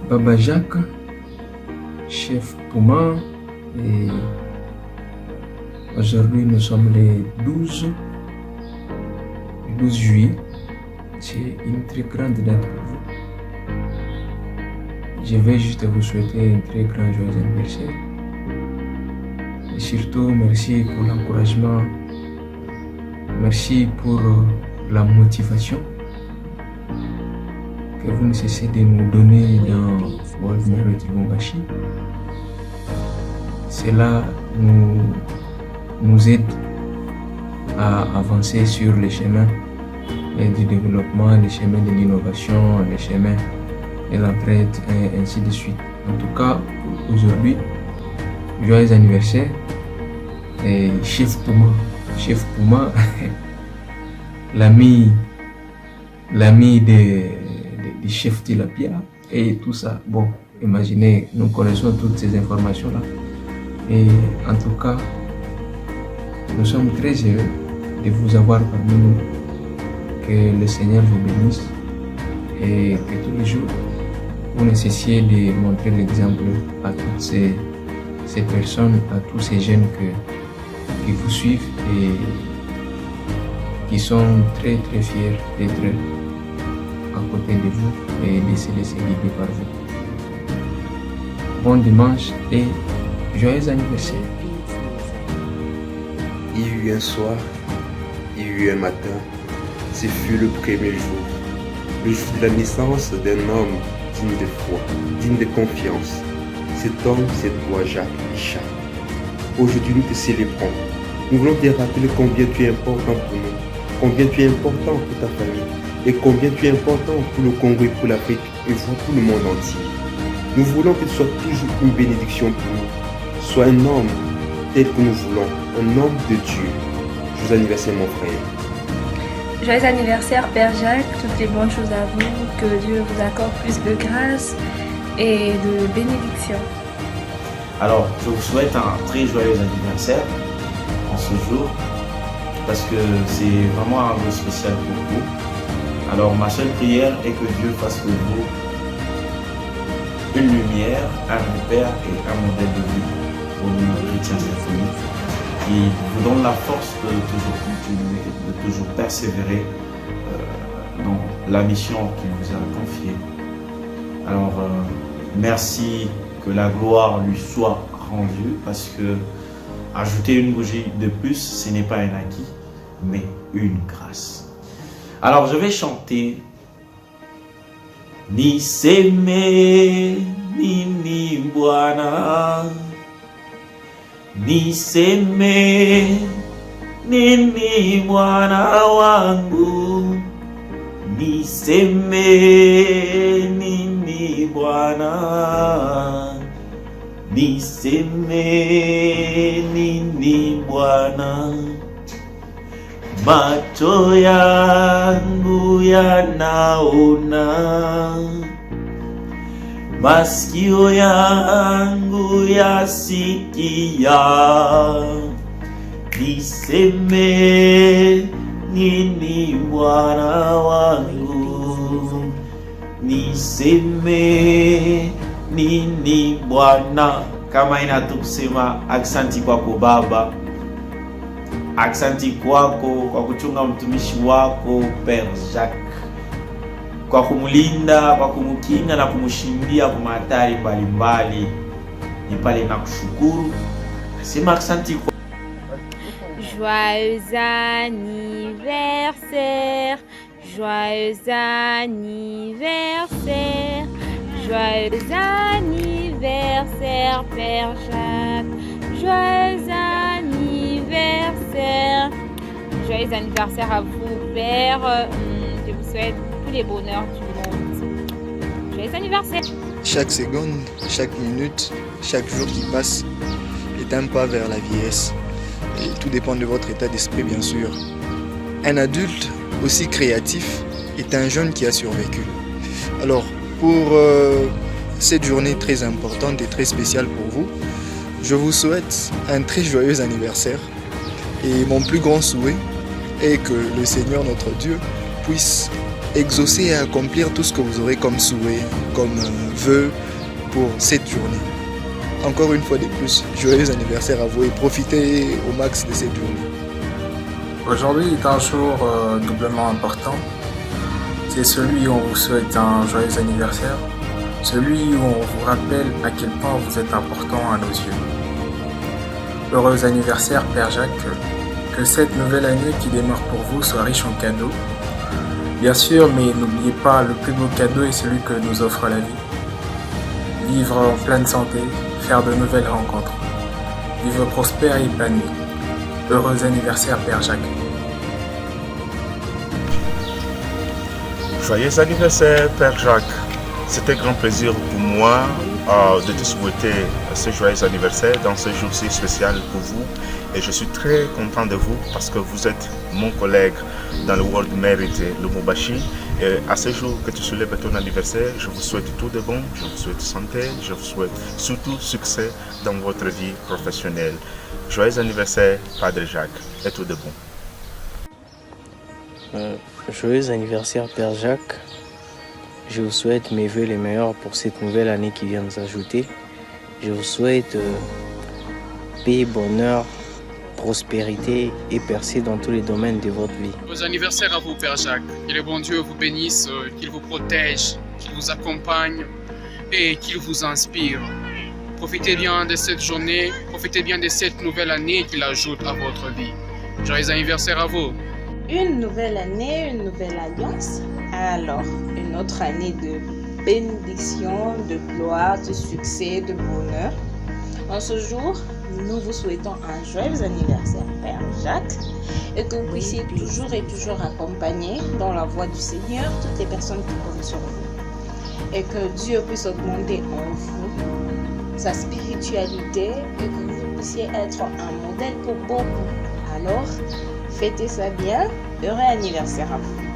Baba Jacques, chef Puma, et aujourd'hui nous sommes le 12 juillet. C'est une très grande date pour vous. Je vais juste vous souhaiter un très grand joyeux anniversaire. Et surtout, merci pour l'encouragement. Merci pour la motivation que vous ne cessez de nous donner dans World Merit Lubumbashi. Cela nous aide à avancer sur les chemins du développement, les chemins de l'innovation, les chemins de l'entraide et ainsi de suite. En tout cas, aujourd'hui, joyeux anniversaire et Chef Puma, l'ami de Chef Tilapia et tout ça. Bon, imaginez, nous connaissons toutes ces informations-là. Et en tout cas, nous sommes très heureux de vous avoir parmi nous. Que le Seigneur vous bénisse et que tous les jours, vous ne cessiez de montrer l'exemple à toutes ces personnes, à tous ces jeunes qui vous suivent et qui sont très très fiers d'être à côté de vous et de se laisser guider par vous. Bon dimanche et joyeux anniversaire. Il y a eu un soir, il y a eu un matin. Ce fut le premier jour, le jour de la naissance d'un homme digne de foi, digne de confiance. Cet homme, c'est toi, Jacques Richard. Aujourd'hui, nous te célébrons. Nous voulons te rappeler combien tu es important pour nous, combien tu es important pour ta famille et combien tu es important pour le Congo et pour l'Afrique et pour le monde entier. Nous voulons que tu sois toujours une bénédiction pour nous. Sois un homme tel que nous voulons, un homme de Dieu. Joyeux anniversaire, mon frère. Joyeux anniversaire Père Jacques, toutes les bonnes choses à vous, que Dieu vous accorde plus de grâce et de bénédiction. Alors, je vous souhaite un très joyeux anniversaire en ce jour, parce que c'est vraiment un jour spécial pour vous. Alors, ma seule prière est que Dieu fasse de vous une lumière, un repère et un modèle de vie pour nous chrétiens et familles, qui vous donne la force de toujours continuer, de toujours persévérer dans la mission qu'il vous a confiée. Alors, merci, que la gloire lui soit rendue, parce que ajouter une bougie de plus, ce n'est pas un acquis, mais une grâce. Alors, je vais chanter Ni seme nini Bwana, niseme nini Bwana wangu, niseme nini Bwana, niseme nini Bwana. Macho yangu yanaona, masikio yangu yasikia, niseme nini Bwana wangu, niseme nini Bwana. Kama inatusema aksanti kwako Baba, aksanti kwako kwa kuchunga mtumishi wako Père Jacques, kwa kumlinda, kwa kumkinga na kumshindia kwa hatari mbalimbali. Ni pale na kushukuru, nasema aksanti kwa Joyeux anniversaire, joyeux anniversaire, joyeux anniversaire Père Jacques, joyeux anniversaire. Joyeux anniversaire à vous Père, je vous souhaite tous les bonheurs du monde. Joyeux anniversaire. Chaque seconde, chaque minute, chaque jour qui passe est un pas vers la vieillesse. Et tout dépend de votre état d'esprit, bien sûr. Un adulte aussi créatif est un jeune qui a survécu. Alors, pour cette journée très importante et très spéciale pour vous, je vous souhaite un très joyeux anniversaire. Et mon plus grand souhait est que le Seigneur, notre Dieu, puisse exaucer et accomplir tout ce que vous aurez comme souhait, comme vœu pour cette journée. Encore une fois de plus, joyeux anniversaire à vous et profitez au max de cette journée. Aujourd'hui est un jour doublement important. C'est celui où on vous souhaite un joyeux anniversaire, celui où on vous rappelle à quel point vous êtes important à nos yeux. Heureux anniversaire Père Jacques, que cette nouvelle année qui démarre pour vous soit riche en cadeaux. Bien sûr, mais n'oubliez pas, le plus beau cadeau est celui que nous offre la vie. Vivre en pleine santé, faire de nouvelles rencontres. Vivre prospère et épanoui. Heureux anniversaire Père Jacques. Joyeux anniversaire Père Jacques. C'est un grand plaisir pour moi de te souhaiter ce joyeux anniversaire dans ce jour si spécial pour vous. Et je suis très content de vous parce que vous êtes mon collègue dans le World Merit Lubumbashi. Et à ce jour que tu soulèves ton anniversaire, je vous souhaite tout de bon, je vous souhaite santé, je vous souhaite surtout succès dans votre vie professionnelle. Joyeux anniversaire, Padre Jacques, et tout de bon. Joyeux anniversaire, Père Jacques. Je vous souhaite mes vœux les meilleurs pour cette nouvelle année qui vient de s'ajouter. Je vous souhaite paix, bonheur, prospérité et percée dans tous les domaines de votre vie. Joyeux anniversaire à vous, Père Jacques. Que le bon Dieu vous bénisse, qu'il vous protège, qu'il vous accompagne et qu'il vous inspire. Profitez bien de cette journée, profitez bien de cette nouvelle année qu'il ajoute à votre vie. Joyeux anniversaire à vous. Une nouvelle année, une nouvelle alliance. Alors, une autre année de bénédiction, de gloire, de succès, de bonheur. En ce jour, nous vous souhaitons un joyeux anniversaire, Père Jacques, et que vous puissiez toujours et toujours accompagner dans la voie du Seigneur toutes les personnes qui comptent sur vous. Et que Dieu puisse augmenter en vous sa spiritualité et que vous puissiez être un modèle pour beaucoup. Alors, fêtez ça bien. Heureux anniversaire à vous.